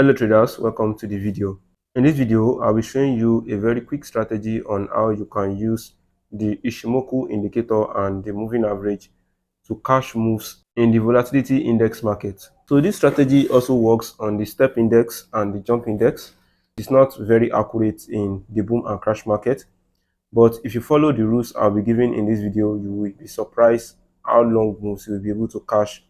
Hello traders, welcome to the video. In this video, I'll be showing you a very quick strategy on how you can use the Ishimoku indicator and the moving average to cash moves in the volatility index market. So this strategy also works on the step index and the jump index. It's not very accurate in the boom and crash market, but if you follow the rules I'll be giving in this video, you will be surprised how long moves you'll be able to cash.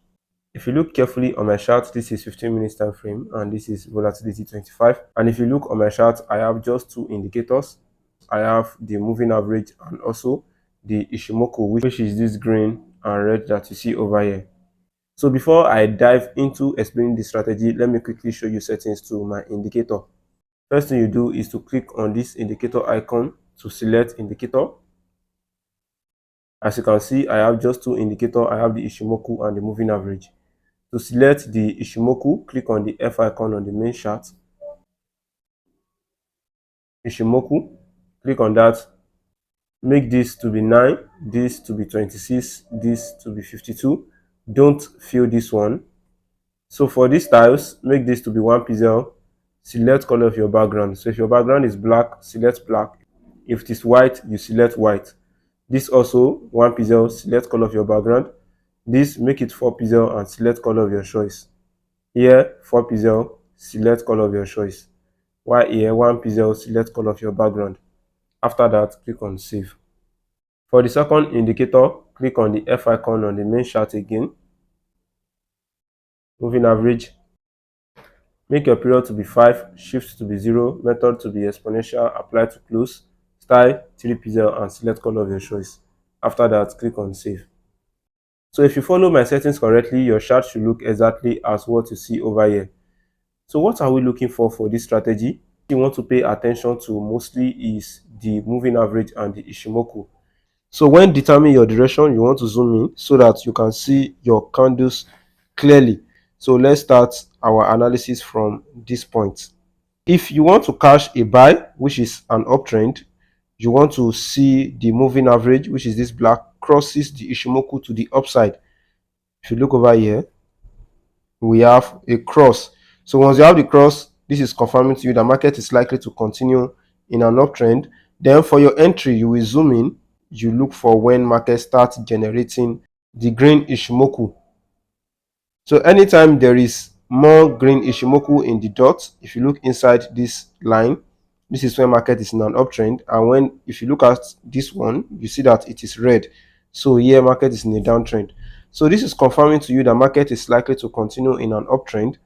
If you look carefully on my chart, this is 15 minutes time frame and this is volatility 25. And if you look on my chart, I have just two indicators. I have the moving average and also the Ishimoku, which is this green and red that you see over here. So before I dive into explaining the strategy, let me quickly show you settings to my indicator. First thing you do is to click on this indicator icon to select indicator. As you can see, I have just two indicators. I have the Ishimoku and the moving average. To select the Ishimoku, click on the F icon on the main chart. Ishimoku, click on that. Make this to be 9, this to be 26, this to be 52. Don't fill this one. So for these styles, make this to be 1 pixel. Select color of your background. So if your background is black, select black. If it is white, you select white. This also 1 pixel, select color of your background. This make it 4 pixel and select color of your choice. Here 4 pixel, select color of your choice. While here 1 pixel, select color of your background. After that, click on save. For the second indicator, click on the F icon on the main chart again. Moving average. Make your period to be 5, shift to be 0, method to be exponential, apply to close, style 3 pixel and select color of your choice. After that, click on save. So if you follow my settings correctly, your chart should look exactly as what you see over here. So what are we looking for this strategy? You want to pay attention to mostly is the moving average and the Ishimoku. So when determining your direction, you want to zoom in so that you can see your candles clearly. So let's start our analysis from this point. If you want to cash a buy, which is an uptrend, you want to see the moving average, which is this black, crosses the Ishimoku to the upside. If you look over here, we have a cross. So once you have the cross, this is confirming to you the market is likely to continue in an uptrend. Then for your entry, you will zoom in. You look for when market starts generating the green Ishimoku. So anytime there is more green Ishimoku in the dot, if you look inside this line, this is when market is in an uptrend. And if you look at this one, you see that it is red. So here market is in a downtrend. So this is confirming to you that market is likely to continue in an uptrend.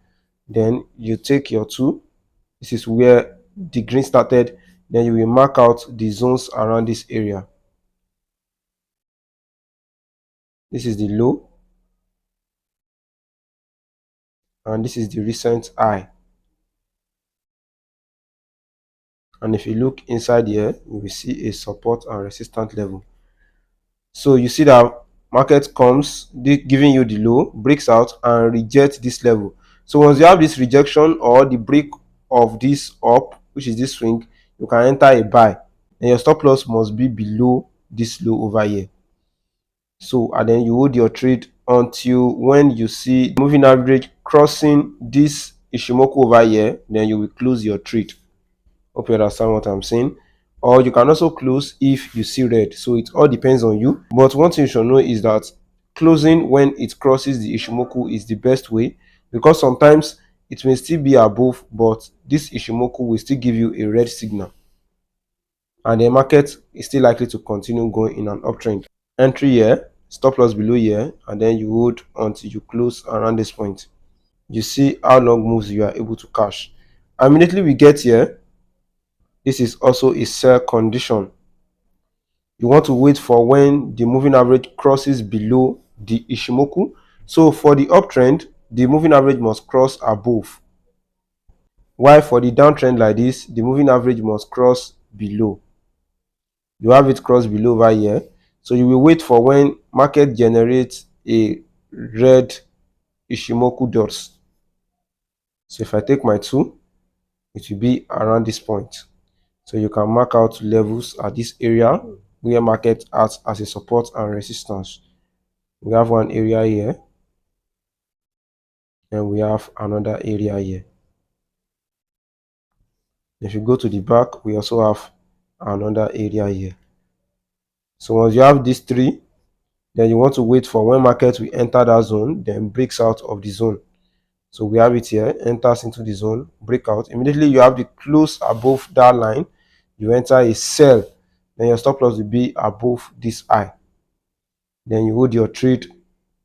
Then you take your tool. This is where the green started. Then you will mark out the zones around this area. This is the low. And this is the recent high. And if you look inside here, you will see a support and resistance level. So you see that market comes, giving you the low, breaks out and rejects this level. So once you have this rejection or the break of this up, which is this swing, you can enter a buy. And your stop loss must be below this low over here. So and then you hold your trade until when you see moving average crossing this Ishimoku over here, then you will close your trade. Hope you understand what I'm saying. Or you can also close if you see red. So it all depends on you. But one thing you should know is that closing when it crosses the Ishimoku is the best way, because sometimes it may still be above, but this Ishimoku will still give you a red signal. And the market is still likely to continue going in an uptrend. Entry here, stop loss below here, and then you hold until you close around this point. You see how long moves you are able to cash. Immediately we get here, this is also a sell condition. You want to wait for when the moving average crosses below the Ishimoku. So for the uptrend, the moving average must cross above. While for the downtrend like this, the moving average must cross below. You have it cross below over here. So you will wait for when market generates a red Ishimoku dots. So if I take my tool, it will be around this point. So you can mark out levels at this area where market acts as a support and resistance. We have one area here and we have another area here. If you go to the back, we also have another area here. So once you have these three, then you want to wait for when market will enter that zone, then breaks out of the zone. So we have it here, enters into the zone, breakout. Immediately you have the close above that line, you enter a sell, then your stop loss will be above this high. Then you hold your trade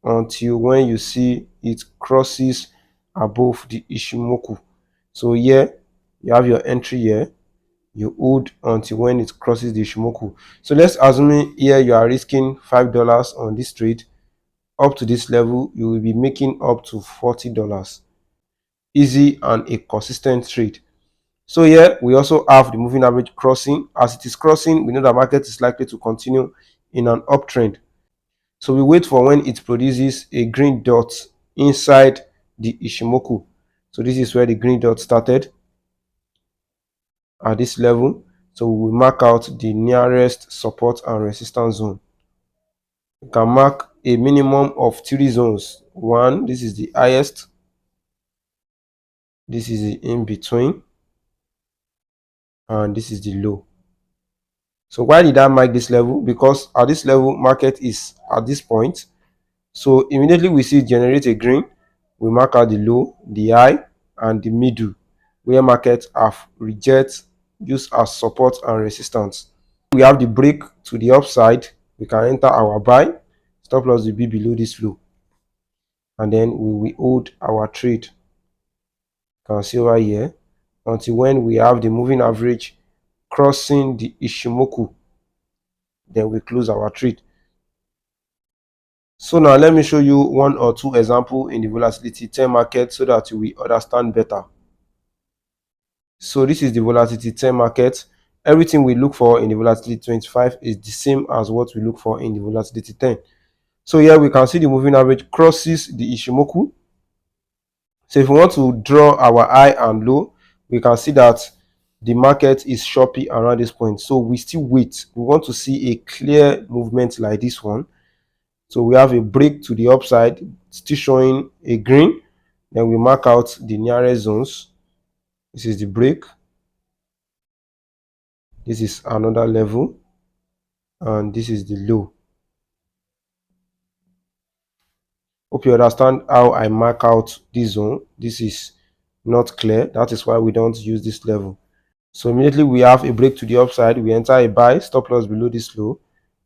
until when you see it crosses above the Ishimoku. So here you have your entry here, you hold until when it crosses the Ishimoku. So let's assume here you are risking $5 on this trade. Up to this level, you will be making up to $40. Easy and a consistent trade. So here we also have the moving average crossing. As it is crossing, we know the market is likely to continue in an uptrend. So we wait for when it produces a green dot inside the Ishimoku. So this is where the green dot started at this level. So we will mark out the nearest support and resistance zone. You can mark a minimum of 3 zones. One, this is the highest. This is the in between. And this is the low. So why did I mark this level? Because at this level, market is at this point. So immediately we see it generate a green, we mark out the low, the high, and the middle, where market have reject used as support and resistance. We have the break to the upside, we can enter our buy, stop loss will be below this low, and then we will hold our trade. You can see over here until when we have the moving average crossing the Ishimoku, then we close our trade. So now let me show you one or two examples in the volatility 10 market so that you will understand better. So this is the volatility 10 market. Everything we look for in the volatility 25 is the same as what we look for in the volatility 10. So here we can see the moving average crosses the Ishimoku. So if we want to draw our high and low, we can see that the market is choppy around this point. So we still wait. We want to see a clear movement like this one. So we have a break to the upside, still showing a green. Then we mark out the nearest zones. This is the break. This is another level. And this is the low. Hope you understand how I mark out this zone. This is not clear. That is why we don't use this level. So immediately we have a break to the upside. We enter a buy, stop loss below this low.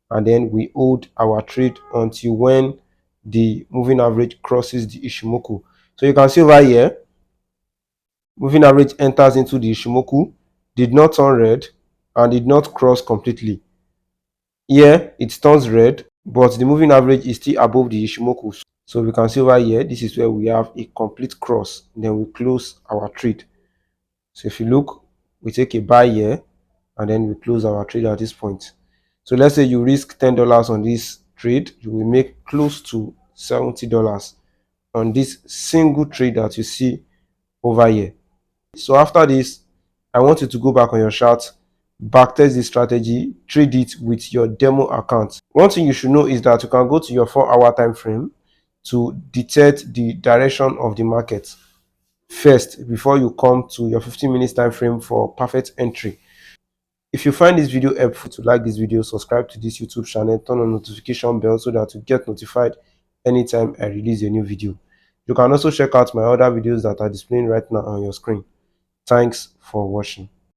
And then we hold our trade until when the moving average crosses the Ishimoku. So you can see over here, moving average enters into the Ishimoku, did not turn red, and did not cross completely. Here it turns red, but the moving average is still above the Ishimoku. So we can see over here, this is where we have a complete cross. Then we close our trade. So if you look, we take a buy here, and then we close our trade at this point. So let's say you risk $10 on this trade, you will make close to $70 on this single trade that you see over here. So after this, I want you to go back on your chart, backtest this strategy, trade it with your demo account. One thing you should know is that you can go to your 4-hour time frame to detect the direction of the market first before you come to your 15 minutes time frame for perfect entry. If you find this video helpful, to like this video, subscribe to this YouTube channel, turn on notification bell so that you get notified anytime I release a new video. You can also check out my other videos that are displaying right now on your screen. Thanks for watching.